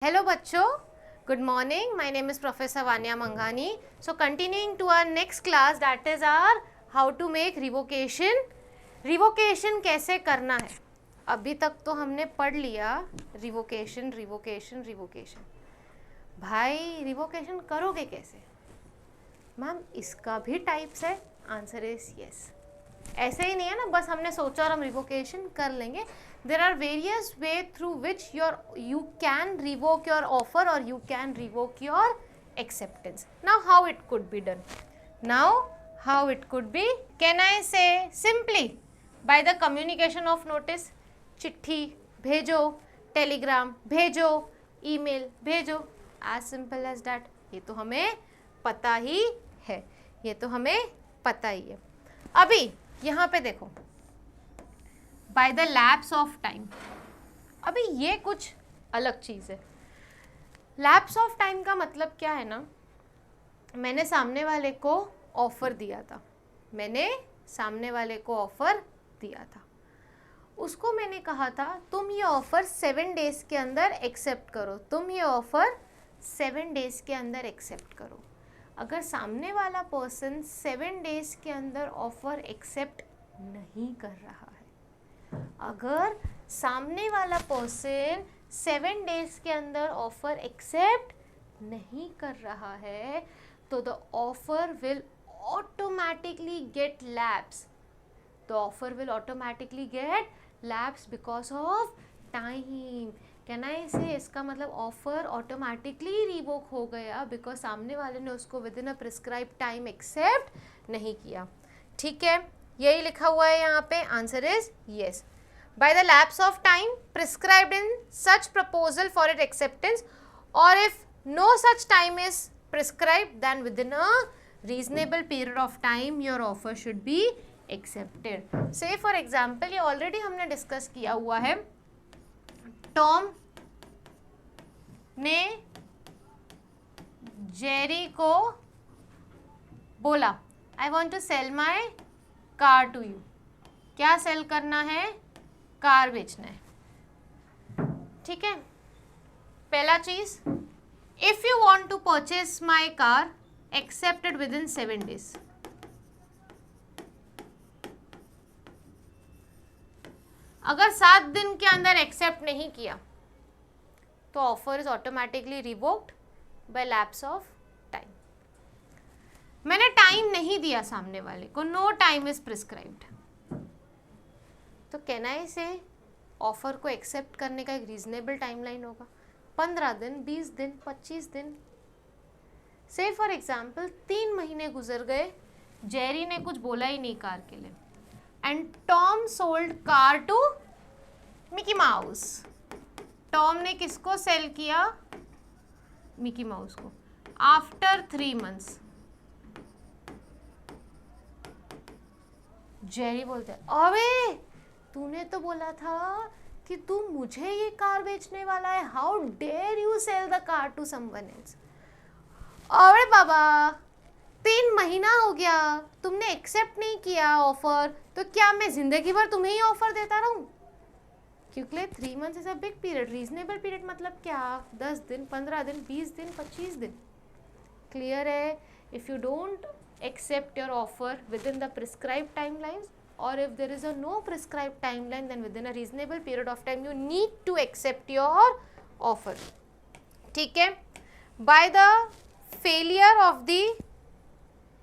Hello बच्चों, good morning. My name is Professor Vanya Manghani. So continuing to our next class, that is our how to make revocation. Revocation कैसे करना है? अभी तक तो हमने पढ़ लिया revocation, revocation, revocation. भाई revocation करोगे कैसे? मैम इसका भी टाइप्स है. Answer is yes. ऐसे ही नहीं है ना बस हमने सोचा और हम रिवोकेशन कर लेंगे. There are various ways through which you can revoke your offer और you can revoke your acceptance. Now how it could be done? Now how it could be? Can I say simply by the communication of notice. चिट्ठी भेजो, Telegram भेजो, email भेजो, as simple as that. ये तो हमें पता ही है, ये तो हमें पता ही है. अभी यहाँ पे देखो, bye the lapse of time. अभी ये कुछ अलग चीज़ है. लैप्स ऑफ टाइम का मतलब क्या है ना, मैंने सामने वाले को ऑफर दिया था, मैंने सामने वाले को ऑफर दिया था, उसको मैंने कहा था तुम ये ऑफर 7 डेज के अंदर एक्सेप्ट करो, तुम ये ऑफर 7 डेज के अंदर एक्सेप्ट करो. अगर सामने वाला पर्सन 7 डेज के अंदर ऑफर एक्सेप्ट नहीं कर रहा है, अगर सामने वाला पर्सन 7 डेज के अंदर ऑफर एक्सेप्ट नहीं कर रहा है, तो the offer will automatically get lapse. The offer will automatically get lapse because of time. Can I से इसका मतलब ऑफर ऑटोमेटिकली रिवोक हो गया बिकॉज सामने वाले ने उसको within a prescribe time accept नहीं किया. ठीक है, यही लिखा हुआ है यहाँ पे. Answer is yes. By the lapse of time prescribed in such proposal for it acceptance, और if no such time is prescribed then within a reasonable period of time your offer should be accepted. So for example, ये already हमने discuss किया हुआ है. Tom ने Jerry को बोला I want to sell my car to you. क्या sell करना है? कार बेचना है. ठीक है, पहला चीज, if you want to purchase my car accepted within 7 days. अगर 7 दिन के अंदर एक्सेप्ट नहीं किया तो offer is automatically revoked by lapse of time. मैंने टाइम नहीं दिया सामने वाले को, नो टाइम इज प्रिस्क्राइब्ड, तो कैन आई से ऑफर को एक्सेप्ट करने का एक रीजनेबल टाइमलाइन होगा. 15 दिन, 20 दिन, 25 दिन. से फॉर एग्जाम्पल 3 महीने गुजर गए, जेरी ने कुछ बोला ही नहीं कार के लिए, and Tom sold car to Mickey Mouse. Tom ने किसको सेल किया? मिकी माउस को. आफ्टर 3 months जेरी बोलते हैं अबे तूने तो बोला था कि तू मुझे ये कार बेचने वाला है, how dare you sell the car to someone else. अरे बाबा 3 महीना हो गया, तुमने एक्सेप्ट नहीं किया ऑफर, तो क्या मैं जिंदगी भर तुम्हें ही ऑफर देता रहूं? क्योंकि 3 months is a big period. Reasonable period मतलब क्या? 10 दिन, 15 दिन, 20 दिन, 25 दिन. क्लियर है? If you don't accept your offer within the prescribed timelines, or if there is a no prescribed timeline, then within a reasonable period of time you need to accept your offer. ठीक है, by the failure of the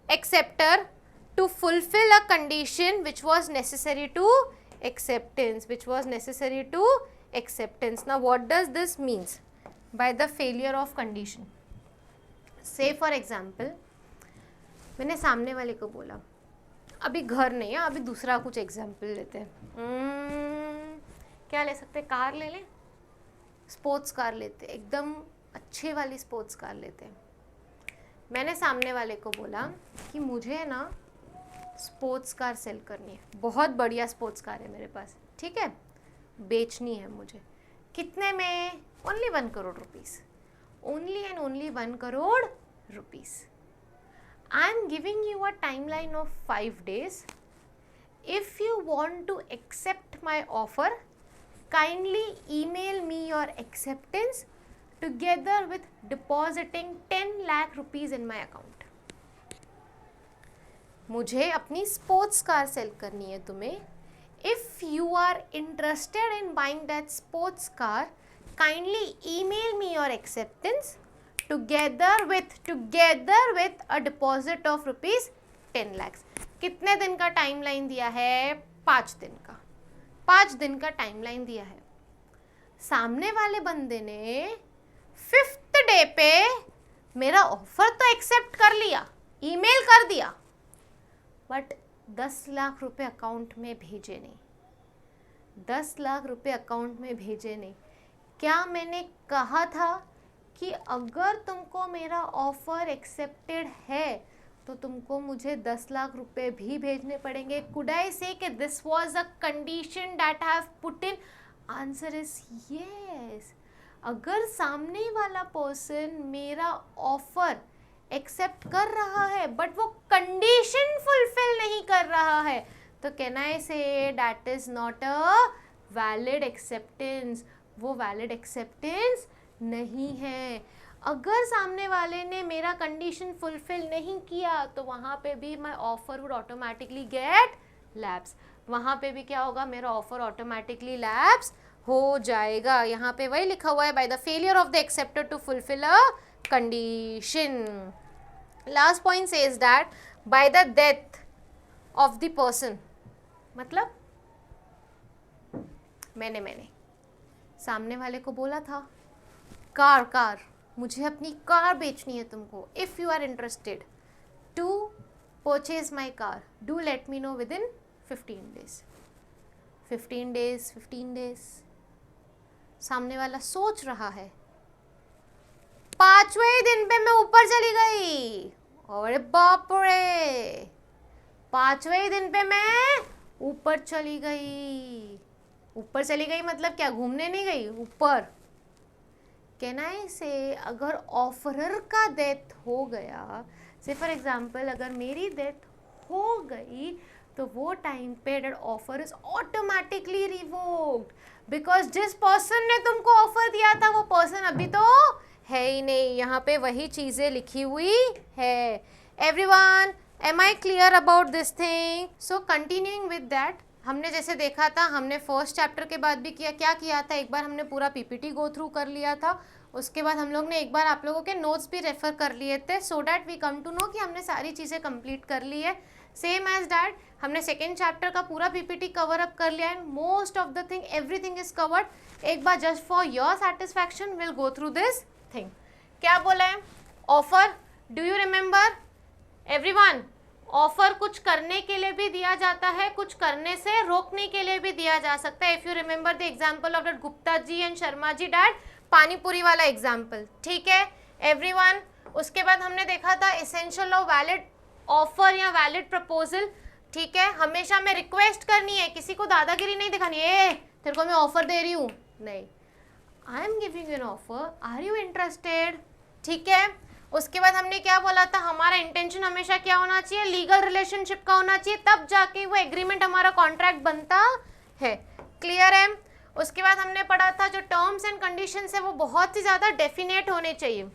acceptor to fulfill a condition which was necessary to acceptance, which was necessary to acceptance. Now what does this means by the failure of condition? Say for example, मैंने सामने वाले को बोला, अभी घर नहीं है, अभी दूसरा कुछ एग्जाम्पल लेते हैं. क्या ले सकते हैं? कार ले लें, स्पोर्ट्स कार लेते हैं, एकदम अच्छे वाली स्पोर्ट्स कार लेते हैं. मैंने सामने वाले को बोला कि मुझे ना स्पोर्ट्स कार सेल करनी है, बहुत बढ़िया स्पोर्ट्स कार है मेरे पास, ठीक है, बेचनी है मुझे. कितने में? Only 1 crore rupees. Only and only 1 crore rupees. I am giving you a timeline of 5 days. If you want to accept my offer, kindly email me your acceptance to together with depositing 10 lakh rupees in my account. मुझे अपनी sports car cell करनी है तुम्हें. If you are interested in buying that sports car, kindly email me your acceptance together with a deposit of rupees 10 lakhs. कितने दिन का timeline दिया है? 5 दिन का. 5 दिन का टाइमलाइन दिया है. सामने वाले बंदे ने 5th डे पे मेरा ऑफर तो एक्सेप्ट कर लिया, ईमेल कर दिया, बट 10 लाख रुपए अकाउंट में भेजे नहीं. 10 लाख रुपए अकाउंट में भेजे नहीं. क्या मैंने कहा था कि अगर तुमको मेरा ऑफर एक्सेप्टेड है तो तुमको मुझे 10 लाख रुपए भी भेजने पड़ेंगे? कुड आई से कि this was a condition that I have put in? Answer is yes. अगर सामने वाला पर्सन मेरा ऑफर एक्सेप्ट कर रहा है बट वो कंडीशन फुलफिल नहीं कर रहा है, तो can I say that is not a valid acceptance. वो वैलिड एक्सेप्टेंस नहीं है. अगर सामने वाले ने मेरा कंडीशन फुलफिल नहीं किया तो वहाँ पे भी my offer would automatically get lapse. वहाँ पे भी क्या होगा? मेरा ऑफर ऑटोमेटिकली लैप्स हो जाएगा. यहाँ पे वही लिखा हुआ है, by the failure of the acceptor to fulfil a condition. Last point says that by the death of the person. मतलब मैंने सामने वाले को बोला था कार मुझे अपनी कार बेचनी है तुमको. If you are interested to purchase my car, do let me know within 15 days. 15 days सामने वाला सोच रहा है. 5वें दिन पे मैं ऊपर चली गई. अरे बाप रे, 5वें दिन पे मैं ऊपर चली गई. ऊपर चली गई मतलब क्या? घूमने नहीं गई, ऊपर. कैन आई से अगर ऑफरर का डेथ हो गया, से फॉर एग्जाम्पल अगर मेरी डेथ हो गई, तो वो टाइम पे that offer is automatically revoked. Because जिस पर्सन ने तुमको ऑफर दिया था वो पर्सन अभी तो है ही नहीं. यहाँ पे वही चीज़ें लिखी हुई है. Everyone, am I clear about this thing? So continuing with that, हमने जैसे देखा था, हमने फर्स्ट चैप्टर के बाद भी क्या किया था, एक बार हमने पूरा पीपीटी गो थ्रू कर लिया था. उसके बाद हम लोग ने एक बार आप लोगों के नोट्स भी रेफर कर लिए थे, so that we come to know कि हमने सारी चीज़ें कंप्लीट कर ली है. सेम एज डैट हमने सेकेंड चैप्टर का पूरा पीपीटी कवर अप कर लिया है. Most of the thing, everything is covered. एक बार just for your satisfaction will go through this thing. क्या बोला है? Offer. Do you remember everyone? Offer कुछ करने के लिए भी दिया जाता है, कुछ करने से रोकने के लिए भी दिया जा सकता है. If you remember the example of that Gupta ji and Sharma ji dad, panipuri वाला एग्जाम्पल. ठीक है एवरीवन. उसके बाद हमने देखा था एसेंशियल ऑफ वैलिड ऑफर या वैलिड प्रपोजल. ठीक है, हमेशा में रिक्वेस्ट करनी है, किसी को दादागिरी नहीं दिखानी है. तेरे को मैं ऑफर दे रही हूँ, नहीं, I am giving an offer, are you interested? ठीक है. उसके बाद हमने क्या बोला था? हमारा इंटेंशन हमेशा क्या होना चाहिए? लीगल रिलेशनशिप का होना चाहिए, तब जाके वो एग्रीमेंट हमारा कॉन्ट्रैक्ट बनता है. क्लियर है? उसके बाद हमने पढ़ा था जो टर्म्स एंड कंडीशंस है वो बहुत ही ज़्यादा डेफिनेट होने चाहिए.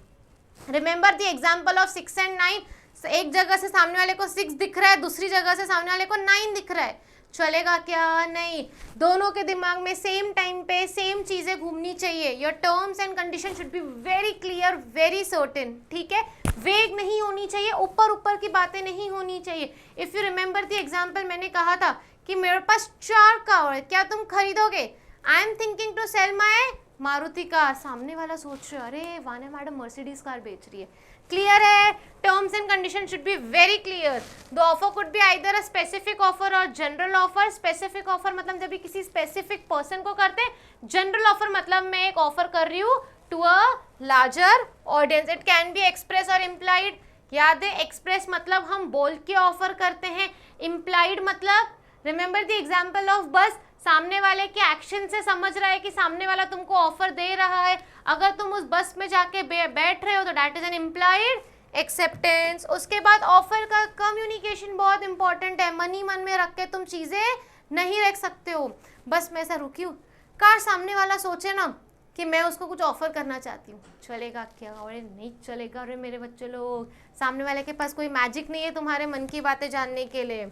Remember the example of 6 and 9. एक जगह से सामने वाले को 6 दिख रहा है, दूसरी जगह से सामने वाले को 9 दिख रहा है, चलेगा क्या? नहीं. दोनों के दिमाग में सेम टाइम पे सेम चीज़ें घूमनी चाहिए. Your terms and condition should be very clear, very certain. ठीक है, वेग नहीं होनी चाहिए, ऊपर ऊपर की बातें नहीं होनी चाहिए. If you remember the example, मैंने कहा था कि मेरे पास 4 कार है, क्या तुम खरीदोगे? I am thinking to sell my Maruti car. सामने वाला सोच रहे अरे वाने मैडम मर्सिडीज कार बेच रही है. क्लियर है? Terms and condition should be very clear. The offer could be either a specific offer और जनरल ऑफर. स्पेसिफिक ऑफर मतलब जब भी किसी स्पेसिफिक पर्सन को करते हैं. जनरल ऑफर मतलब मैं एक ऑफर कर रही हूँ to a larger audience. It can be express or implied. याद है, एक्सप्रेस मतलब हम बोल के ऑफर करते हैं, इम्प्लाइड मतलब रिमेंबर द एग्जाम्पल ऑफ बस, सामने वाले के एक्शन से समझ रहा है कि सामने वाला तुमको ऑफर दे रहा है. अगर तुम उस बस में जाके बैठ रहे हो तो that is an implied acceptance. उसके बाद ऑफर का कम्युनिकेशन बहुत इंपॉर्टेंट है. मन ही मन में रख के तुम चीज़ें नहीं रख सकते हो. बस मैं ऐसा रुकी हूँ, कार सामने वाला सोचे ना कि मैं उसको कुछ ऑफर करना चाहती हूँ, चलेगा क्या? अरे नहीं चलेगा। अरे मेरे बच्चे लोग, सामने वाले के पास कोई मैजिक नहीं है तुम्हारे मन की बातें जानने के लिए,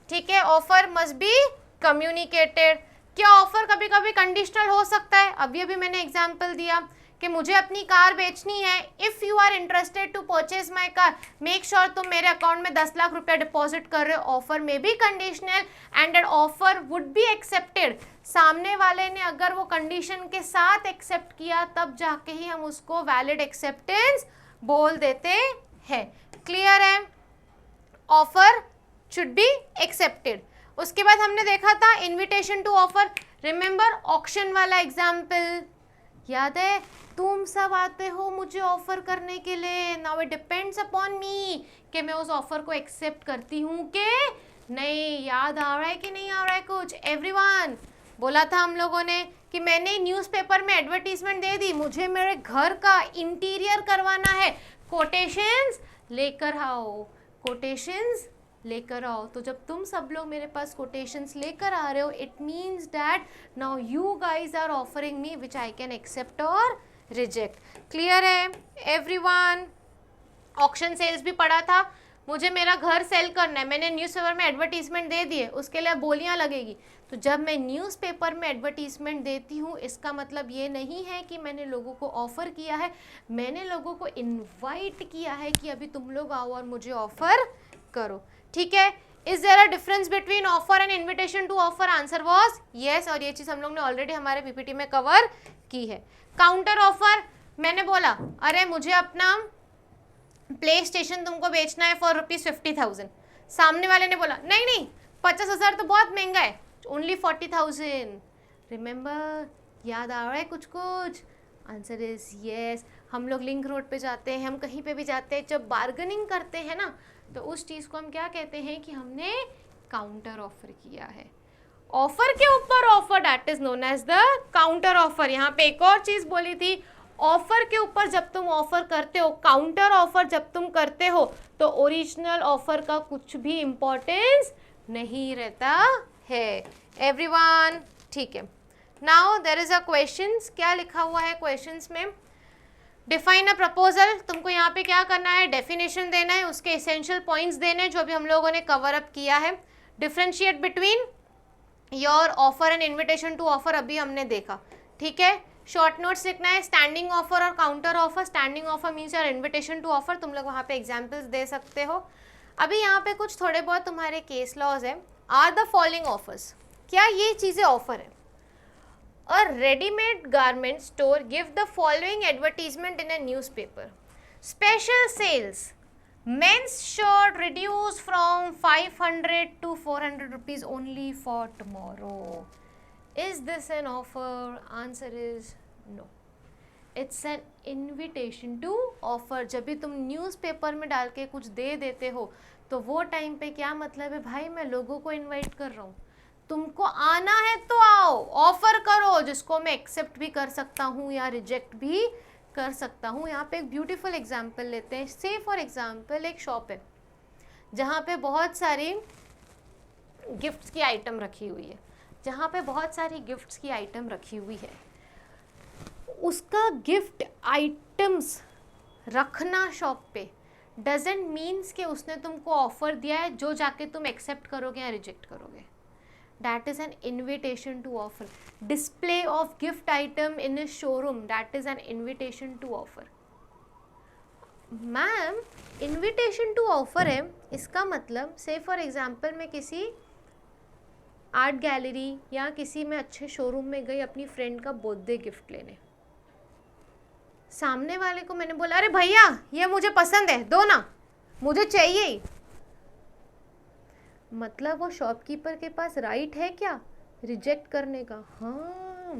ठीक है? Offer must be communicated. क्या ऑफर कभी कभी कंडीशनल हो सकता है? अभी अभी मैंने एग्जांपल दिया कि मुझे अपनी कार बेचनी है, if you are interested to purchase my car make sure तुम मेरे अकाउंट में 10 लाख रुपया डिपॉजिट कर रहे हो। ऑफर में भी conditional and an offer would be accepted. सामने वाले ने अगर वो कंडीशन के साथ एक्सेप्ट किया तब जाके ही हम उसको वैलिड एक्सेप्टेंस बोल देते हैं। क्लियर है? Offer should be accepted. उसके बाद हमने देखा था invitation to offer. Remember auction वाला एग्जाम्पल याद है? तुम सब आते हो मुझे ऑफर करने के लिए, नाउ इट डिपेंड्स अपॉन मी कि मैं उस ऑफर को एक्सेप्ट करती हूँ कि नहीं। याद आ रहा है कि नहीं आ रहा है कुछ? एवरीवन, बोला था हम लोगों ने कि मैंने न्यूज़पेपर में एडवर्टीजमेंट दे दी, मुझे मेरे घर का इंटीरियर करवाना है, कोटेशंस लेकर आओ, कोटेशंस लेकर आओ। तो जब तुम सब लोग मेरे पास कोटेशंस लेकर आ रहे हो, it means that now you guys are offering me which I can accept or reject. Clear है एवरीवन? ऑक्शन सेल्स भी पढ़ा था, मुझे मेरा घर सेल करना है, मैंने न्यूज़पेपर में एडवर्टीजमेंट दे दिए, उसके लिए बोलियां लगेगी। तो जब मैं न्यूज़पेपर में एडवर्टीजमेंट देती हूँ, इसका मतलब ये नहीं है कि मैंने लोगों को ऑफ़र किया है, मैंने लोगों को इनवाइट किया है कि अभी तुम लोग आओ और मुझे ऑफ़र करो, ठीक है? Is there a difference between offer and invitation to offer? Answer was yes, और ये चीज़ हम लोग ने ऑलरेडी हमारे पीपीटी में कवर की है। काउंटर ऑफर, मैंने बोला अरे मुझे अपना प्ले स्टेशन तुमको बेचना है फॉर ₹50,000। सामने वाले ने बोला नहीं नहीं 50,000 तो बहुत महंगा है, ओनली 40,000। रिमेंबर, याद आ रहा है कुछ कुछ? Answer is yes. हम लोग लिंक रोड पे जाते हैं, हम कहीं पे भी जाते हैं, जब बार्गेनिंग करते हैं ना, तो उस चीज़ को हम क्या कहते हैं कि हमने काउंटर ऑफर किया है। ऑफर के ऊपर offer, that is known as the counter offer. यहाँ पे एक और चीज़ बोली थी, ऑफर के ऊपर जब तुम ऑफर करते हो, काउंटर ऑफर जब तुम करते हो, तो ओरिजिनल ऑफर का कुछ भी इंपॉर्टेंस नहीं रहता है। एवरीवन, ठीक है? Now there is a questions. क्या लिखा हुआ है क्वेश्चंस में? Define a proposal. तुमको यहाँ पे क्या करना है? डेफिनेशन देना है, उसके एसेंशियल पॉइंट्स देने जो भी हम लोगों ने कवर अप किया है। Differentiate between your offer and invitation to offer अभी हमने देखा, ठीक है? शॉर्ट नोट्स लिखना है, स्टैंडिंग ऑफर और counter offer. Standing offer means your invitation to offer, तुम लोग वहाँ पे एग्जाम्पल्स दे सकते हो। अभी यहाँ पे कुछ थोड़े बहुत तुम्हारे केस लॉज है। आर द फॉलोइंग ऑफर्स, क्या ये चीज़ें ऑफर है? A ready-made garment store give the following advertisement in a newspaper. Special sales. Men's shirt reduced from 500 to 400 rupees only for tomorrow. Is this an offer? Answer is no. It's an invitation to offer. जब भी तुम newspaper में डाल के कुछ दे देते हो, तो वो टाइम पे क्या मतलब है? भाई मैं लोगों को इनवाइट कर रहा हूँ, तुमको आना है तो आओ, ऑफर करो, जिसको मैं एक्सेप्ट भी कर सकता हूँ या रिजेक्ट भी कर सकता हूँ। यहाँ पे एक ब्यूटीफुल एग्जाम्पल लेते हैं। से फॉर एग्जाम्पल एक शॉप है जहाँ पे बहुत सारी गिफ्ट्स की आइटम रखी हुई है, जहाँ पे बहुत सारी गिफ्ट्स की आइटम रखी हुई है। उसका गिफ्ट आइटम्स रखना शॉप पे डजेंट मीन्स कि उसने तुमको ऑफर दिया है जो जाके तुम एक्सेप्ट करोगे या रिजेक्ट करोगे। That is an invitation to offer. Display of gift item in a showroom, that is an invitation to offer. Ma'am invitation to offer है, इसका मतलब से फॉर एग्जाम्पल मैं किसी आर्ट गैलरी या किसी में अच्छे शोरूम में गई अपनी फ्रेंड का बर्थडे गिफ्ट लेने, सामने वाले को मैंने बोला अरे भैया ये मुझे पसंद है, दो ना, मुझे चाहिए ही। मतलब वो शॉपकीपर के पास राइट है क्या रिजेक्ट करने का? हाँ,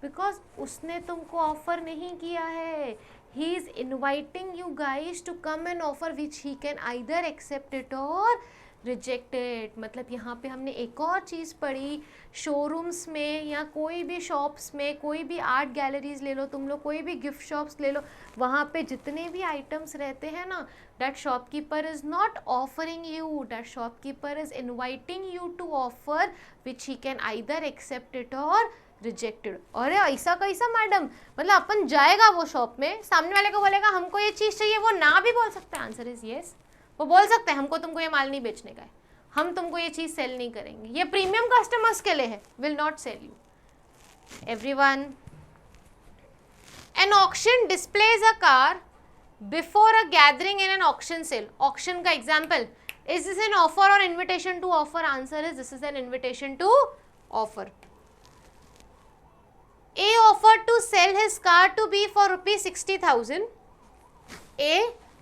बिकॉज उसने तुमको ऑफर नहीं किया है। He is inviting you guys to come an offer which he can either accept it or reject it. मतलब यहाँ पे हमने एक और चीज़ पढ़ी, शोरूम्स में या कोई भी शॉप्स में, कोई भी आर्ट गैलरीज ले लो तुम लोग, कोई भी गिफ्ट शॉप्स ले लो, वहाँ पे जितने भी आइटम्स रहते हैं ना, that shopkeeper is not offering you, that shopkeeper is inviting you to offer which he can either accept it or rejected. अरे ऐसा कैसा मैडम, मतलब अपन जाएगा वो शॉप में, सामने वाले को बोलेगा हमको ये चीज़ चाहिए, वो ना भी बोल सकता है? Answer is yes. वो बोल सकते हैं हमको तुमको ये माल नहीं बेचने का है, हम तुमको ये चीज़ सेल नहीं करेंगे, ये प्रीमियम कस्टमर्स के लिए है, will not sell you. Everyone, an auction displays a car before a gathering in an auction sale. Auction का example, is this an offer और invitation to offer? Answer is this is an invitation to offer. A offered to sell his car to B for rupees 60,000. A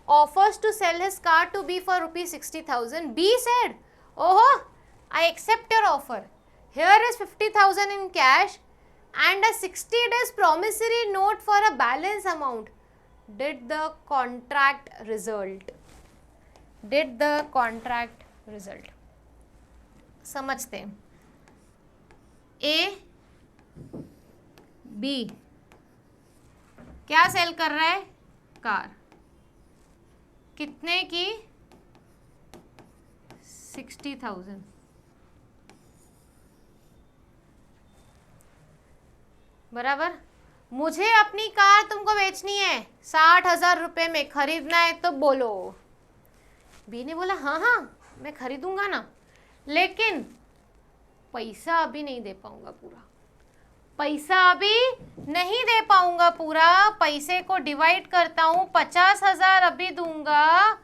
offers to sell his car to B for rupees 60,000. B said, "Oh, I accept your offer. Here is 50,000 in cash and a 60 days promissory note for a balance amount." Did the contract result? Did the contract result? समझते हैं। A B क्या cell कर रहा है? Car. कितने की? 60,000। बराबर। मुझे अपनी कार तुमको बेचनी है 60,000 रुपये में, खरीदना है तो बोलो। बी ने बोला हाँ हाँ मैं खरीदूंगा ना, लेकिन पैसा अभी नहीं दे पाऊंगा पूरा, पैसा अभी नहीं दे पाऊंगा पूरा, पैसे को डिवाइड करता हूं, 50,000 अभी दूंगा,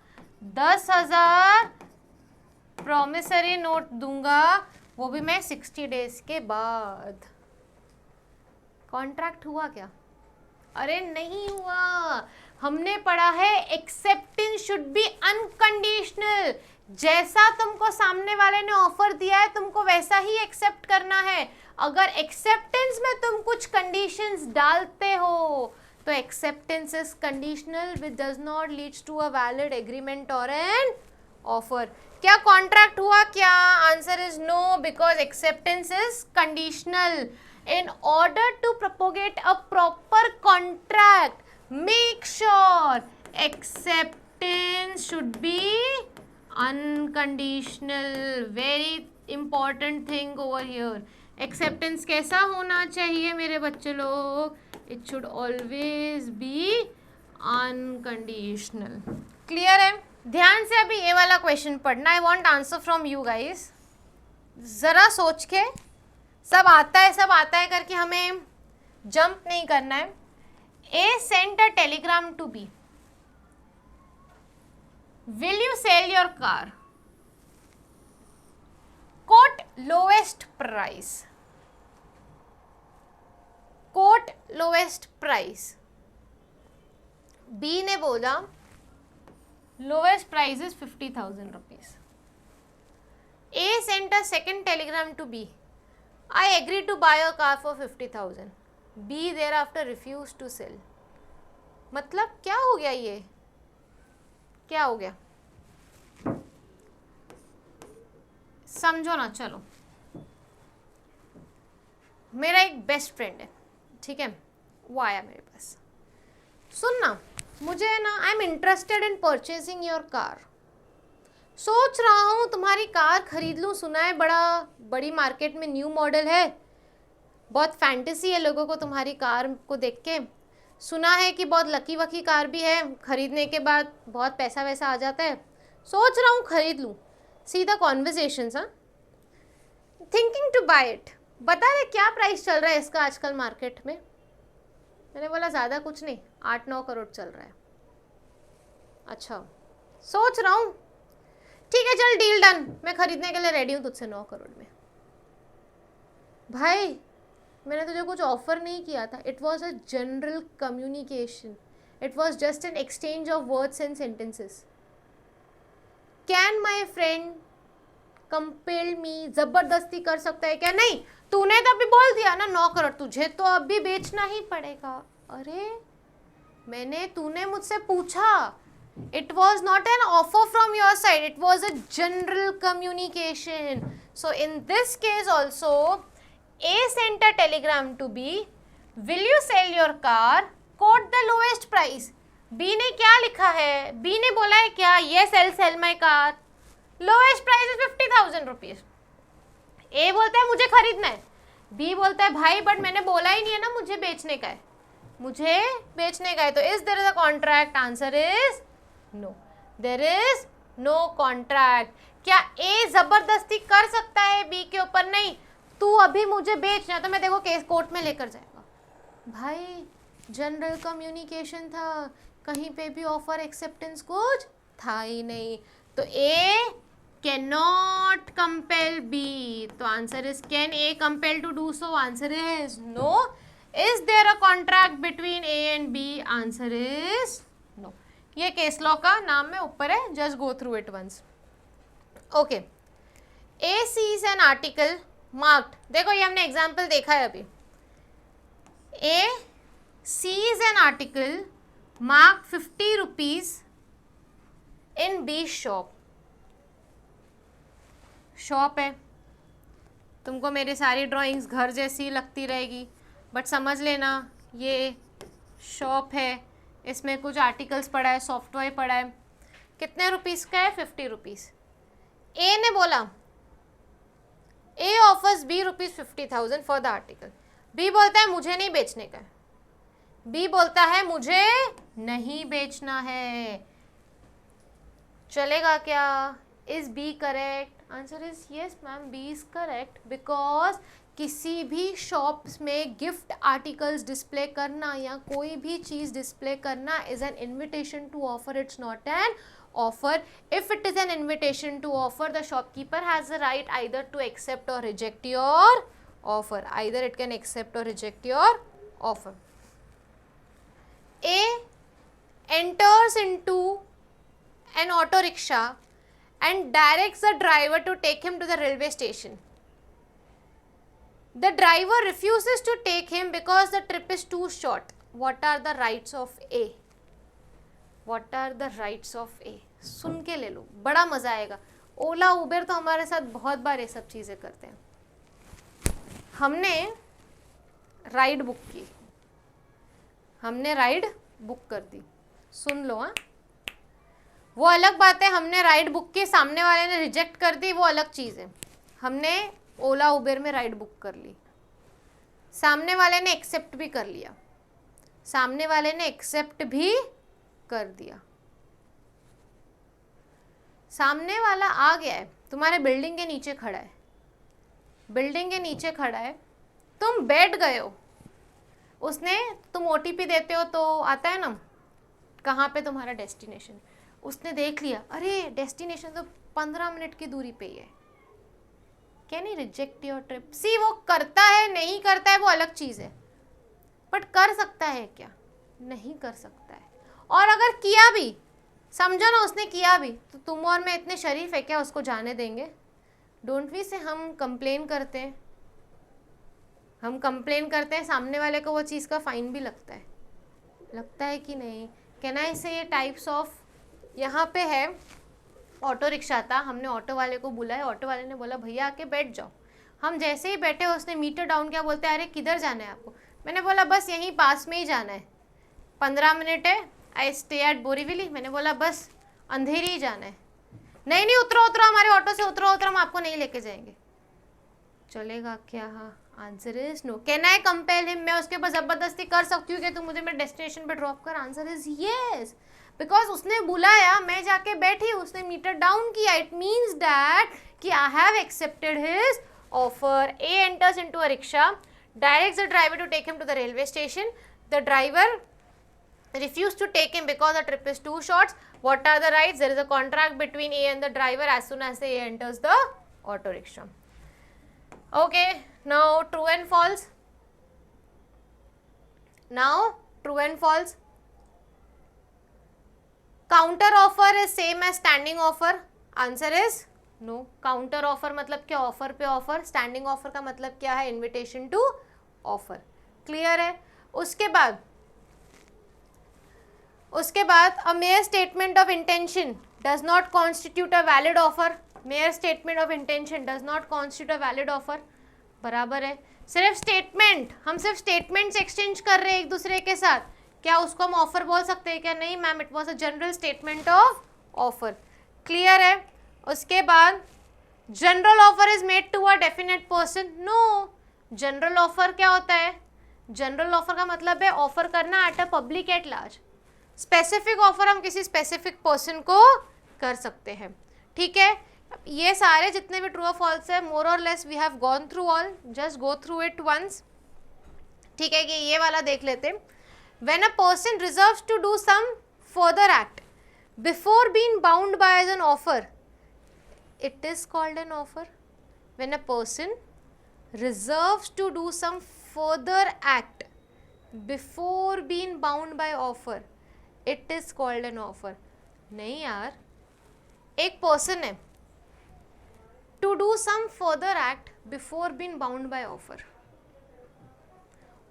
10,000 प्रॉमिसरी नोट दूंगा, वो भी मैं 60 डेज के बाद। कॉन्ट्रैक्ट हुआ क्या? अरे नहीं हुआ। हमने पढ़ा है एक्सेप्टेंस शुड बी अनकंडीशनल। जैसा तुमको सामने वाले ने ऑफर दिया है तुमको वैसा ही एक्सेप्ट करना है। अगर एक्सेप्टेंस में तुम कुछ कंडीशंस डालते हो तो acceptance is conditional which does not leads to a valid agreement or an offer. क्या कॉन्ट्रैक्ट हुआ क्या? Answer is no, because acceptance is conditional. In order to propagate a proper contract, make sure acceptance should be unconditional. Very important thing over here. Acceptance कैसा होना चाहिए मेरे बच्चे लोग? It should always be unconditional. Clear है? ध्यान से अभी ये वाला क्वेश्चन पढ़ना। I want answer from you guys. जरा सोच के, सब आता है करके हमें जंप नहीं करना है। A sent a telegram to B. Will you sell your car? Quote lowest price. Quote lowest price. B ने बोला lowest price is 50,000 rupees. A sent a second telegram to B. I agree to buy a car for 50,000. B thereafter refused to sell. मतलब क्या हो गया? ये क्या हो गया? समझो ना। चलो, मेरा एक बेस्ट फ्रेंड है, ठीक है, वो आया मेरे पास। सुन ना, मुझे ना I am interested in purchasing your car. सोच रहा हूँ तुम्हारी कार खरीद लूँ। सुना है बड़ी मार्केट में न्यू मॉडल है, बहुत फैंटेसी है लोगों को तुम्हारी कार को देख के। सुना है कि बहुत लकी वकी कार भी है, खरीदने के बाद बहुत पैसा वैसा आ जाता है। सोच रहा हूँ खरीद लूँ। सीधा कॉन्वर्सेशंस। हाँ, थिंकिंग टू बाय इट। बता दे क्या प्राइस चल रहा है इसका आजकल मार्केट में? मैंने बोला ज़्यादा कुछ नहीं, 8-9 करोड़ चल रहा है। अच्छा, सोच रहा हूँ, ठीक है चल डील डन, मैं खरीदने के लिए रेडी हूँ तुझसे 9 करोड़ में। भाई मैंने तुझे कुछ ऑफर नहीं किया था। It was a general communication, it was just an exchange of words and sentences. Can my friend compel me? जबरदस्ती कर सकता है क्या? नहीं, तूने तो अभी बोल दिया ना 9 करोड़, तुझे तो अभी बेचना ही पड़ेगा। अरे तूने मुझसे पूछा, it was not an offer from your side, it was a general communication. So in this case also, A sent a telegram to B, will you sell your car, quote the lowest price. B ने क्या लिखा है? B ने बोला है क्या? Yes, I'll sell my car, lowest price is 50,000 rupees. A बोलता है मुझे खरीदना है, बी बोलता है भाई बट मैंने बोला ही नहीं है ना मुझे बेचने का है, मुझे बेचने का है, तो is there is a contract? Answer is no, there is no contract. क्या ए जबरदस्ती कर सकता है बी के ऊपर? नहीं, तू अभी मुझे बेचना, तो मैं देखो केस कोर्ट में लेकर जाएगा। भाई जनरल कम्युनिकेशन था, कहीं पे भी ऑफर एक्सेप्टेंस कुछ था ही नहीं, तो A can not compel B, तो answer is can A compel to do so? Answer is no. Is there a contract between A and B? Answer is no. ये केस लॉ का नाम में ऊपर है, just go through it once. Okay, A sees an article marked, देखो ये हमने example देखा है अभी। A sees an article mark 50 rupees in B shop. Shop है, तुमको मेरी सारी ड्राइंग्स घर जैसी लगती रहेगी, बट समझ लेना ये शॉप है, इसमें कुछ आर्टिकल्स पड़ा है, सॉफ्टवेयर पड़ा है। कितने रुपीज़ का है? 50 रुपीज़। ए ने बोला, A offers B ₹50,000 for the article. B बोलता है मुझे नहीं बेचने का है, बी बोलता है मुझे नहीं बेचना है, चलेगा क्या? Is B correct? Answer is yes ma'am, B is correct, because किसी भी शॉप्स में गिफ्ट आर्टिकल्स डिस्प्ले करना या कोई भी चीज़ डिस्प्ले करना is an invitation to offer, it's not an offer. If it is an invitation to offer, the shopkeeper has the right either to accept or reject your offer. Either it can accept or reject your offer. A enters into an auto rickshaw and directs the driver to take him to the railway station. The driver refuses to take him because the trip is too short. What are the rights of A? What are the rights of A? सुन के ले लो, बड़ा मजा आएगा। ओला Uber तो हमारे साथ बहुत बार ये सब चीजें करते हैं। हमने राइड बुक की, हमने राइड बुक कर दी, सुन लो। हाँ, वो अलग बात है, हमने राइड बुक की, सामने वाले ने रिजेक्ट कर दी, वो अलग चीज़ है। हमने ओला उबेर में राइड बुक कर ली, सामने वाले ने एक्सेप्ट भी कर लिया, सामने वाले ने एक्सेप्ट भी कर दिया, सामने वाला आ गया है, तुम्हारे बिल्डिंग के नीचे खड़ा है, बिल्डिंग के नीचे खड़ा है, तुम बैठ गए हो, उसने, तुम ओटीपी देते हो तो आता है ना कहाँ पे तुम्हारा डेस्टिनेशन, उसने देख लिया, अरे डेस्टिनेशन तो 15 मिनट की दूरी पे ही है, can he reject your trip? See, वो करता है नहीं करता है वो अलग चीज़ है, बट कर सकता है क्या? नहीं कर सकता है। और अगर किया भी, समझो ना उसने किया भी, तो तुम और मैं इतने शरीफ है क्या उसको जाने देंगे? डोंट वी से हम कंप्लेन करते हैं, हम कंप्लेन करते हैं, सामने वाले को वो चीज़ का फाइन भी लगता है कि नहीं? कैन आई से टाइप्स ऑफ, यहाँ पे है ऑटो रिक्शा था, हमने ऑटो वाले को बुलाया, ऑटो वाले ने बोला भैया आके बैठ जाओ, हम जैसे ही बैठे उसने मीटर डाउन किया, बोलते हैं अरे किधर जाना है आपको? मैंने बोला बस यहीं पास में ही जाना है, 15 मिनट है, आई स्टे एट बोरीवली। मैंने बोला बस अंधेरी ही जाना है। नहीं नहीं उतरो उतरो, हमारे ऑटो से उतरो उतरो, हम आपको नहीं लेके जाएंगे। चलेगा क्या? हाँ, answer is no. Can I compel him? मैं उसके पास जबरदस्ती कर सकती हूँ कि तू मुझे मेरे डेस्टिनेशन पे ड्रॉप कर? आंसर इज येस, बिकॉज उसने बुलाया, मैं जाके बैठी, उसने मीटर डाउन किया, इट मीन्स दैट कि I have accepted his offer. A enters into a rickshaw, directs the driver to take him to the railway station. The driver refused to take him because the trip is too short. What are the rights? There is a contract between A and the driver as soon as A enters the auto rickshaw. Okay, now true and false. Now true and false. Counter offer is same as standing offer. Answer is no. Counter offer मतलब क्या? Offer पे offer. Standing offer का मतलब क्या है? Invitation to offer. Clear है? उसके बाद a mere statement of intention does not constitute a valid offer. Mere statement of intention does not constitute a valid offer, बराबर है। सिर्फ स्टेटमेंट, हम सिर्फ स्टेटमेंट्स एक्सचेंज कर रहे हैं एक दूसरे के साथ, क्या उसको हम ऑफर बोल सकते हैं क्या? नहीं ma'am, it was a general statement of offer. Clear है? उसके बाद general offer is made to a definite person. No, general offer क्या होता है? जनरल ऑफर का मतलब है ऑफर करना at a public at large. Specific offer हम किसी स्पेसिफिक पर्सन को कर सकते हैं, ठीक है। ये सारे जितने भी ट्रू और फॉल्स है, more or less we have gone through all, just go through it once, ठीक है। कि ये वाला देख लेते हैं। When a person reserves to do some further act before being bound by an offer, it is called an offer. When a person reserves to do some further act before being bound by offer, it is called an offer। नहीं यार, एक person है to do some further act before being bound by offer।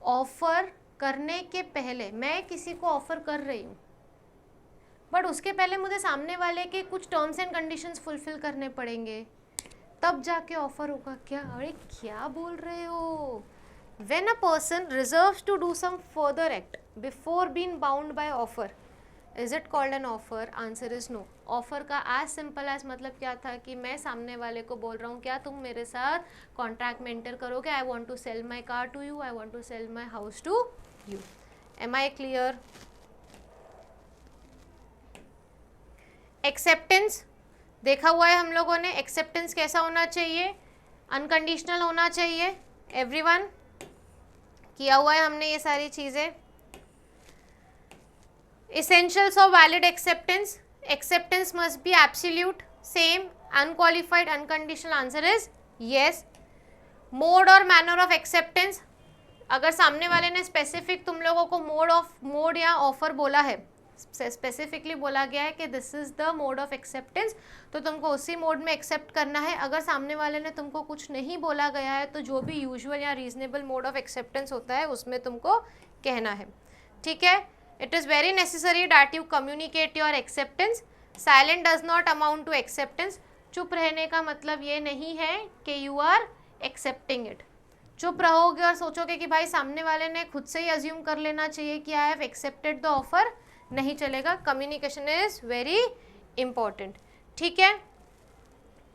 Offer करने के पहले मैं किसी को ऑफर कर रही हूँ, बट उसके पहले मुझे सामने वाले के कुछ टर्म्स एंड कंडीशंस फुलफिल करने पड़ेंगे, तब जाके ऑफर होगा क्या? अरे क्या बोल रहे हो? When a person reserves to do some further act before being bound by offer, is it called an offer? Answer is no। Offer का as simple as मतलब क्या था कि मैं सामने वाले को बोल रहा हूँ क्या तुम मेरे साथ कॉन्ट्रैक्ट में एंटर करोगे? I want to sell my car to you, I want to sell my house to you. Am I clear? Acceptance देखा हुआ है हम लोगों ने। एक्सेप्टेंस कैसा होना चाहिए? अनकंडीशनल होना चाहिए। एवरीवन किया हुआ है हमने ये सारी चीजें। Essentials of valid acceptance, acceptance must be absolute, same, unqualified, unconditional, answer is yes। Mode और manner of acceptance, अगर सामने वाले ने स्पेसिफिक तुम लोगों को मोड या ऑफर बोला है, स्पेसिफिकली बोला गया है कि this is the mode of acceptance, तो तुमको उसी मोड में एक्सेप्ट करना है। अगर सामने वाले ने तुमको कुछ नहीं बोला गया है तो जो भी यूजुअल या रीजनेबल मोड ऑफ एक्सेप्टेंस होता है उसमें तुमको कहना है, ठीक है। It is very necessary that you communicate your acceptance. Silent does not amount to acceptance. चुप रहने का मतलब ये नहीं है कि यू आर एक्सेप्टिंग इट। चुप रहोगे और सोचोगे कि भाई सामने वाले ने खुद से ही अज्यूम कर लेना चाहिए कि I have accepted the offer, नहीं चलेगा। कम्युनिकेशन इज वेरी इंपॉर्टेंट, ठीक है।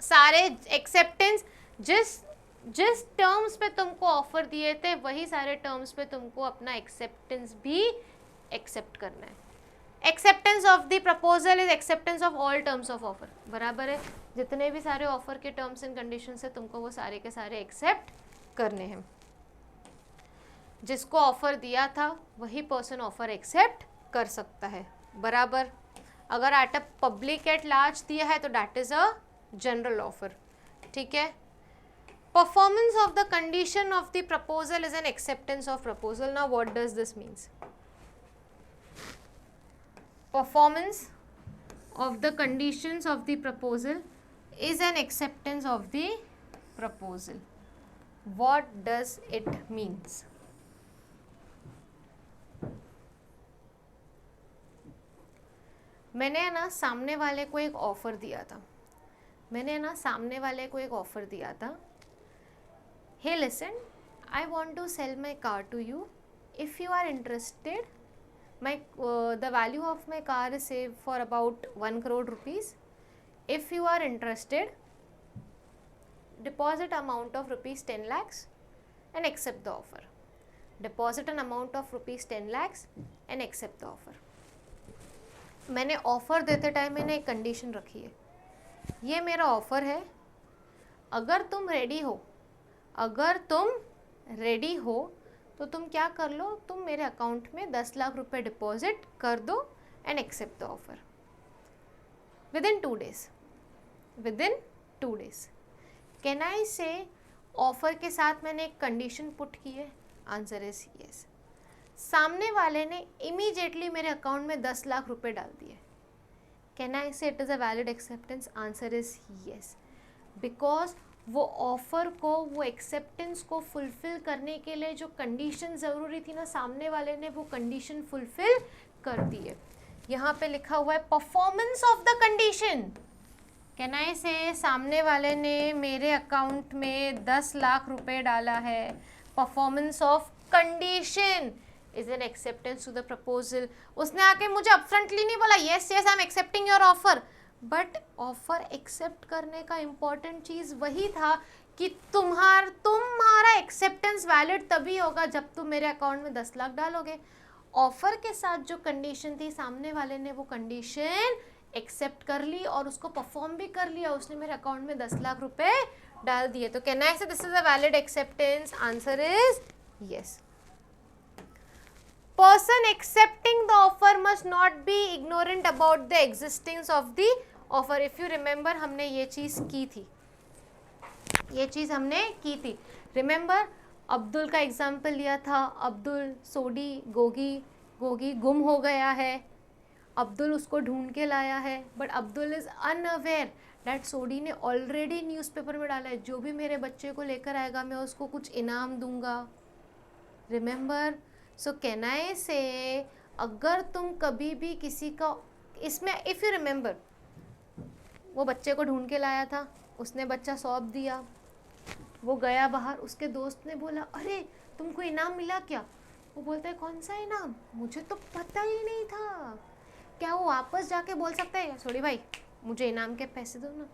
सारे एक्सेप्टेंस जिस टर्म्स पे तुमको ऑफर दिए थे वही सारे टर्म्स पे तुमको अपना एक्सेप्टेंस भी एक्सेप्ट करना है। Acceptance of the proposal is acceptance of all terms of offer, बराबर है। जितने भी सारे ऑफर के टर्म्स एंड कंडीशंस है तुमको वो सारे के सारे एक्सेप्ट करने हैं। जिसको ऑफर दिया था वही पर्सन ऑफर एक्सेप्ट कर सकता है, बराबर। अगर at a public at large दिया है तो that is a general offer, ठीक है। Performance of the condition of the proposal is an acceptance of proposal. Now what does this means? Performance of the conditions of the proposal is an acceptance of the proposal. What does it means? मैंने ना सामने वाले को एक offer दिया था। Hey listen, I want to sell my car to you. If you are interested, the value of my car is saved for about 1 crore rupees. If you are interested, deposit amount of rupees 10 lakhs and accept the offer. Deposit an amount of rupees 10 lakhs and accept the offer. मैंने offer देते time मैंने एक condition रखी है, ये मेरा offer है, अगर तुम रेडी हो तो तुम क्या कर लो, तुम मेरे अकाउंट में 10 लाख रुपए डिपॉजिट कर दो and accept the offer within 2 days। Can I say offer के साथ मैंने एक कंडीशन पुट की है? Answer is yes. सामने वाले ने इमीडिएटली मेरे अकाउंट में 10 लाख रुपए डाल दिए। कैन आई से it is a valid acceptance? Answer is yes, because वो ऑफ़र को, वो एक्सेप्टेंस को फुलफ़िल करने के लिए जो कंडीशन ज़रूरी थी ना, सामने वाले ने वो कंडीशन फुलफ़िल कर दी है। यहाँ पे लिखा हुआ है performance of the condition. Can I से सामने वाले ने मेरे अकाउंट में 10 लाख रुपए डाला है, performance of condition is an acceptance to the proposal. उसने आके मुझे अपफ्रंटली नहीं बोला yes I am accepting your offer, but offer accept करने का इम्पॉर्टेंट चीज़ वही था कि तुम्हारा एक्सेप्टेंस वैलिड तभी होगा जब तुम मेरे अकाउंट में 10 लाख डालोगे। ऑफर के साथ जो कंडीशन थी, सामने वाले ने वो कंडीशन एक्सेप्ट कर ली और उसको परफॉर्म भी कर लिया, उसने मेरे अकाउंट में 10 लाख रुपए डाल दिए। तो कैन आई से this is a valid acceptance? Answer is yes. Person accepting the offer must not be ignorant about the existence of the offer. If you remember, हमने ये चीज़ की थी, ये चीज़ हमने की थी। रिमेंबर, अब्दुल का एग्जाम्पल लिया था। अब्दुल, सोडी, गोगी गुम हो गया है। अब्दुल उसको ढूंढ के लाया है, but Abdul is unaware that Sodhi ने ऑलरेडी न्यूज़पेपर में डाला है, जो भी मेरे बच्चे को लेकर आएगा मैं उसको कुछ इनाम दूंगा। रिमेंबर, सो कैन आई से अगर तुम कभी भी किसी का, इसमें इफ़ यू रिमेंबर, वो बच्चे को ढूंढ के लाया था, उसने बच्चा सौंप दिया, वो गया बाहर, उसके दोस्त ने बोला अरे तुमको इनाम मिला क्या? वो बोलता है कौन सा इनाम, मुझे तो पता ही नहीं था। क्या वो वापस जाके बोल सकता है सॉरी भाई मुझे इनाम के पैसे दो ना?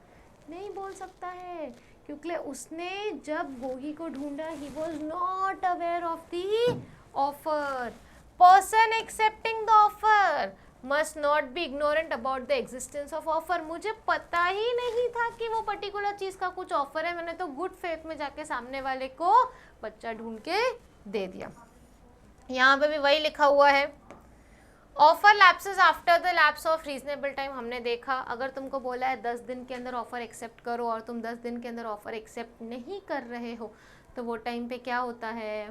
नहीं बोल सकता है, क्योंकि उसने जब गोगी को ढूंढा he was not aware of the offer. Person accepting the offer must not be ignorant about the existence of offer. मुझे पता ही नहीं था कि वो पर्टिकुलर चीज़ का कुछ ऑफर है, मैंने तो गुड फेथ में जाके सामने वाले को बच्चा ढूंढ के दे दिया। यहाँ पे भी वही लिखा हुआ है, offer lapses after the lapse of reasonable time. हमने देखा अगर तुमको बोला है 10 दिन के अंदर ऑफर एक्सेप्ट करो और तुम 10 दिन के अंदर ऑफर एक्सेप्ट नहीं कर रहे हो, तो वो टाइम पे क्या होता है,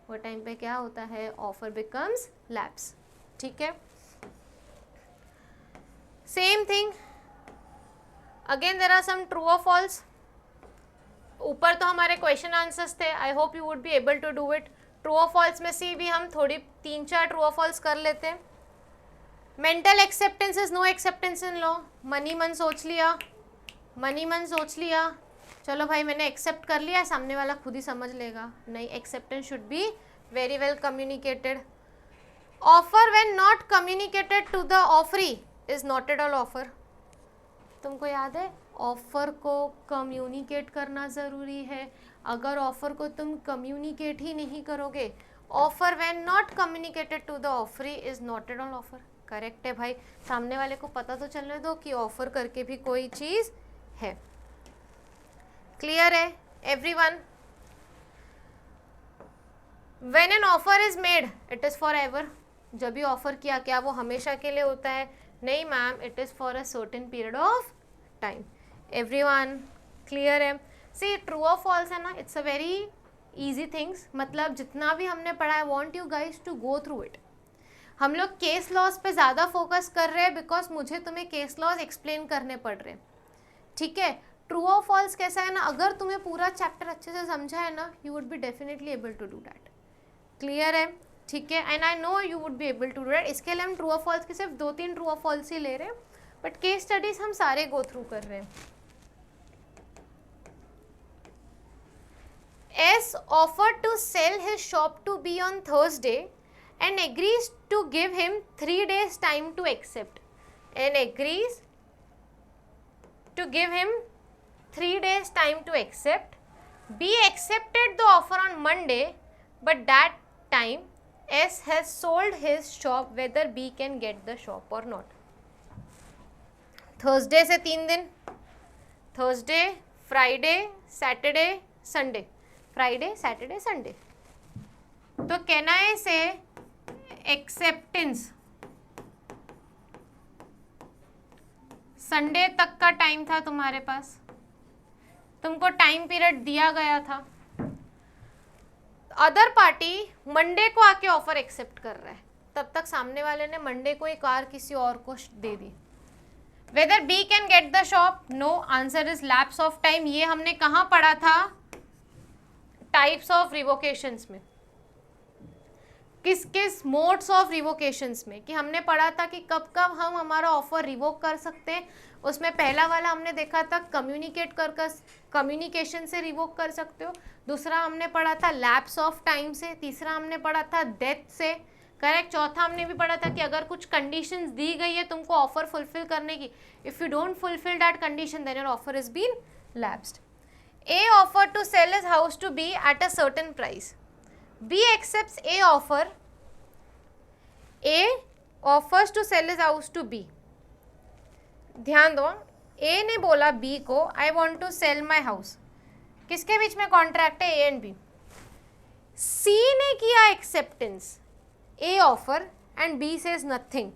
वो टाइम पे क्या होता है, ऑफर बिकम्स लैप्स। ठीक है, same thing again there are some true और फॉल्स। ऊपर तो हमारे क्वेश्चन आंसर्स थे, I hope you would be able to do it. True और फॉल्स में से भी हम थोड़ी 3-4 ट्रू और फॉल्स कर लेते हैं। Mental acceptance is no acceptance in law. मनी मन सोच लिया, चलो भाई मैंने एक्सेप्ट कर लिया, सामने वाला खुद ही समझ लेगा। नहीं, acceptance should be very well communicated. Offer when not communicated to the offeree is not at all offer. तुमको याद है ऑफर को कम्युनिकेट करना ज़रूरी है। अगर ऑफर को तुम कम्युनिकेट ही नहीं करोगे, offer when not communicated to the offeree is not at all offer. Correct है भाई, सामने वाले को पता तो चलने दो कि ऑफर करके भी कोई चीज़ है। क्लियर है everyone? When an offer is made it is for ever. जब भी ऑफर किया, क्या वो हमेशा के लिए होता है? नहीं ma'am, it is for a certain period of time. Everyone clear है? सी ट्रू और फॉल्स है ना, it's a very easy things. मतलब जितना भी हमने पढ़ा है, want you guys to go through it. हम लोग केस लॉज पे ज़्यादा फोकस कर रहे हैं बिकॉज मुझे तुम्हें केस लॉज एक्सप्लेन करने पड़ रहे हैं। ठीक है, ट्रू और फॉल्स कैसा है ना, अगर तुम्हें पूरा चैप्टर अच्छे से समझा है ना, you would be definitely able to do that. Clear है? ठीक है, and I know you would be able to do that. इसके लिए हम ट्रू और फॉल्स के सिर्फ 2-3 ट्रू और फॉल्स ही ले रहे हैं, बट केस स्टडीज हम सारे गो थ्रू कर रहे हैं। S offered to sell his shop to B on Thursday and agrees to give him 3 days time to accept. And agrees to give him 3 days time to accept. B accepted the offer on Monday, but that time S has sold his shop whether B can get the shop or not. Thursday से 3 दिन, Thursday, Friday, Saturday, Sunday. Friday, Saturday, Sunday. तो can I से acceptance Sunday तक का time था तुम्हारे पास, तुमको time period दिया गया था। अदर पार्टी मंडे को आके ऑफर एक्सेप्ट कर रहा है, तब तक सामने वाले ने मंडे को एक कार किसी और को दे दी। Whether B can get the shop, no, answer is lapse of time. ये हमने कहाँ पढ़ा था? टाइप्स ऑफ रिवोकेशंस में। किस किस मोड्स ऑफ रिवोकेशंस में, कि हमने पढ़ा था कि कब कब हम हमारा ऑफर रिवोक कर सकते हैं। उसमें पहला वाला हमने देखा था कम्युनिकेशन से रिवोक कर सकते हो। दूसरा हमने पढ़ा था लैप्स ऑफ टाइम से। तीसरा हमने पढ़ा था डेथ से। करेक्ट। चौथा हमने भी पढ़ा था कि अगर कुछ कंडीशंस दी गई है तुमको ऑफर फुलफिल करने की, if you don't fulfil that condition then your offer is been lapsed. A offered to sell his house to B at a certain price. B accepts A offer. A offers to sell his house to B. ध्यान दो, A ने बोला B को I want to sell my house. किसके बीच में contract है? A and B. C ने किया acceptance A offer and B says nothing.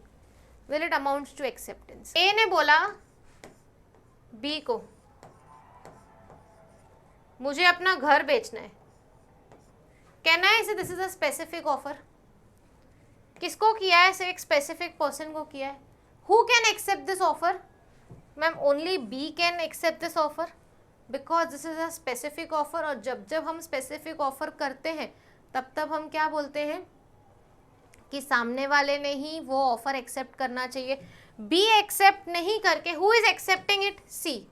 Will it amount to acceptance? A ने बोला B को मुझे अपना घर बेचना है. कैन आई से this is a specific offer? किसको किया है? सिर्फ एक स्पेसिफिक पर्सन को किया है. Who can accept this offer? Ma'am only B can accept this offer because this is a specific offer. और जब हम स्पेसिफिक ऑफर करते हैं तब हम क्या बोलते हैं कि सामने वाले ने ही वो ऑफर एक्सेप्ट करना चाहिए. बी एक्सेप्ट नहीं करके who is accepting it? C.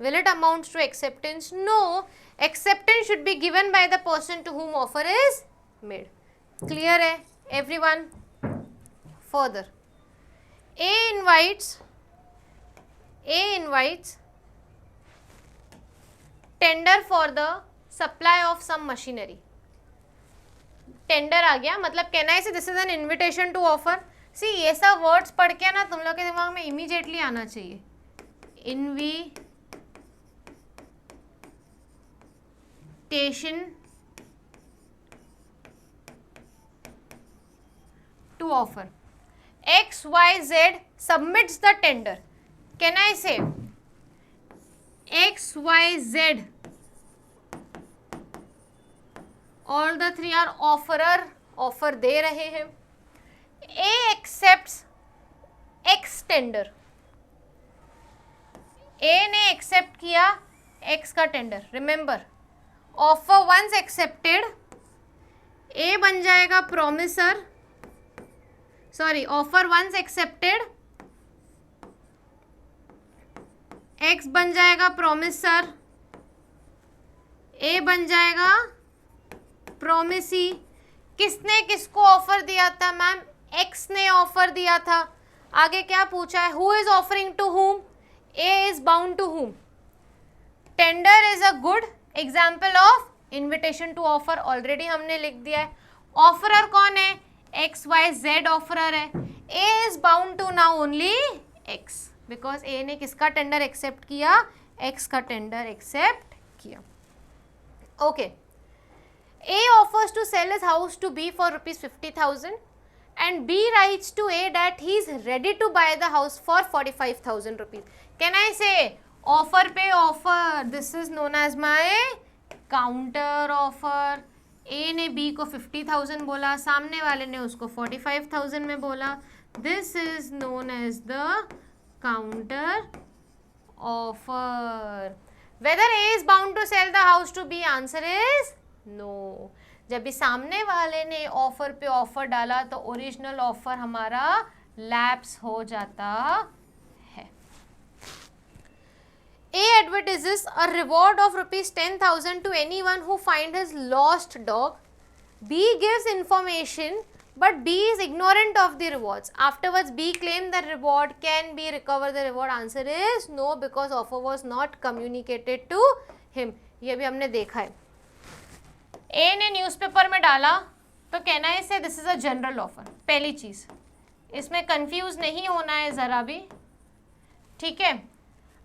Will it amount to acceptance? No. Acceptance should be given by the person to whom offer is made. Clear है everyone? Further, A invites tender for the supply of some machinery. Tender आ गया, मतलब can I say this is an invitation to offer? See, ये सब words पढ़ के ना तुम लोग के दिमाग में immediately आना चाहिए. Invitation to offer. XYZ submits the tender. Can I say XYZ? All the three are offerer. Offer दे रहे हैं. A accepts X tender. A ने एक्सेप्ट किया X का tender. Remember, offer once accepted, A बन जाएगा promisor. Sorry, offer once accepted, X बन जाएगा प्रोमिसर, A बन जाएगा प्रोमिसी. किसने किसको ऑफर दिया था? मैम X ने ऑफर दिया था. आगे क्या पूछा है? Who is offering to whom? A is bound to whom. Tender is a good example of invitation to offer. Already हमने लिख दिया है. ऑफरर कौन है? XYZ ऑफरर है. A is bound to now only X because A ने किसका tender accept किया? X का टेंडर एक्सेप्ट किया. Okay. A offers to sell his house to B for rupees 50,000 and B writes to A that he is ready to buy the house for 45,000 rupees. Can I say offer पे offer? This is known as my counter offer. A ने B को 50,000 बोला, सामने वाले ने उसको 45,000 में बोला. This is known as the counter offer. Whether A is bound to sell the house to B? Answer is no. जब भी सामने वाले ने ऑफर पे ऑफर डाला तो ओरिजिनल ऑफर हमारा लैप्स हो जाता है. A advertises a reward of rupees 10,000 to anyone who find his lost dog. B gives information but B is ignorant of the rewards. Afterwards B claimed the reward. Can B recover the reward? Answer is no because offer was not communicated to him. ये भी हमने देखा है. A ने newspaper में डाला तो can I से this is a general offer. पहली चीज, इसमें कंफ्यूज नहीं होना है जरा भी, ठीक है.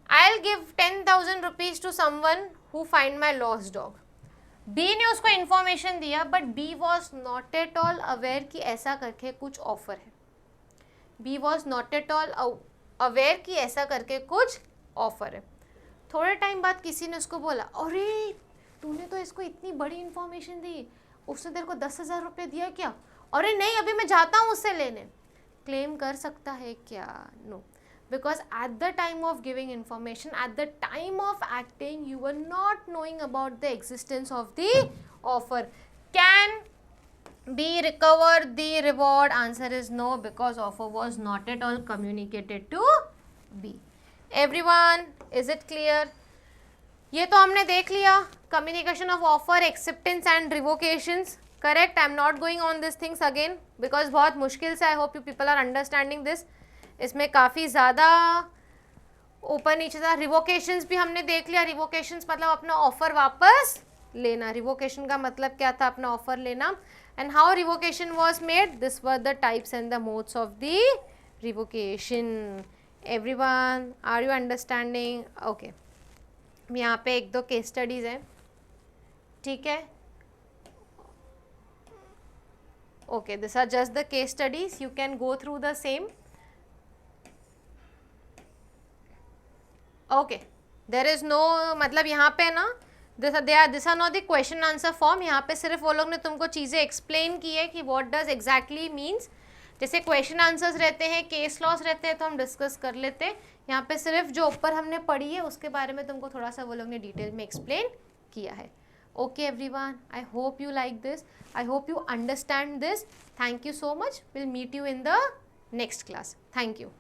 I will give 10,000 rupees to someone who find my lost dog. B ने उसको इन्फॉर्मेशन दिया but B was not at all aware कि ऐसा करके कुछ ऑफर है. B was not at all aware कि ऐसा करके कुछ ऑफर है. थोड़े टाइम बाद किसी ने उसको बोला, अरे तूने तो इसको इतनी बड़ी इन्फॉर्मेशन दी, उसने तेरे को 10,000 रुपये दिया क्या? अरे नहीं, अभी मैं जाता हूँ उससे लेने. क्लेम कर सकता है क्या? No, because at the time of giving information, at the time of acting, you are not knowing about the existence of the offer. Can B recover the reward? Answer is no because offer was not at all communicated to B. Everyone, is it clear? ये तो हमने देख लिया communication of offer, acceptance and revocations. Correct. I am not going on this things again because बहुत मुश्किल से. I hope you people are understanding this. इसमें काफ़ी ज़्यादा ओपन ईच अदर। रिवोकेशंस भी हमने देख लिया, रिवोकेशंस मतलब अपना ऑफर वापस लेना, रिवोकेशन का मतलब क्या था, अपना ऑफर लेना। And how revocation was made, this were the types and the modes of the revocation. Everyone are you understanding? Okay, यहाँ पे एक दो केस स्टडीज हैं, ठीक है। Okay, this are just the case studies, you can go through the same. Okay, there is no, मतलब यहाँ पे ना this are not the question answer form, यहाँ पे सिर्फ वो लोग ने तुमको चीज़ें एक्सप्लेन की है कि व्हाट डज एग्जैक्टली मीन्स। जैसे क्वेश्चन आंसर्स रहते हैं, केस लॉस रहते हैं तो हम डिस्कस कर लेते हैं, यहाँ पे सिर्फ जो ऊपर हमने पढ़ी है उसके बारे में तुमको थोड़ा सा वो लोग ने डिटेल में एक्सप्लेन किया है। Okay everyone, I hope you like this, I hope you understand this. Thank you so much, will meet you in the next class. Thank you.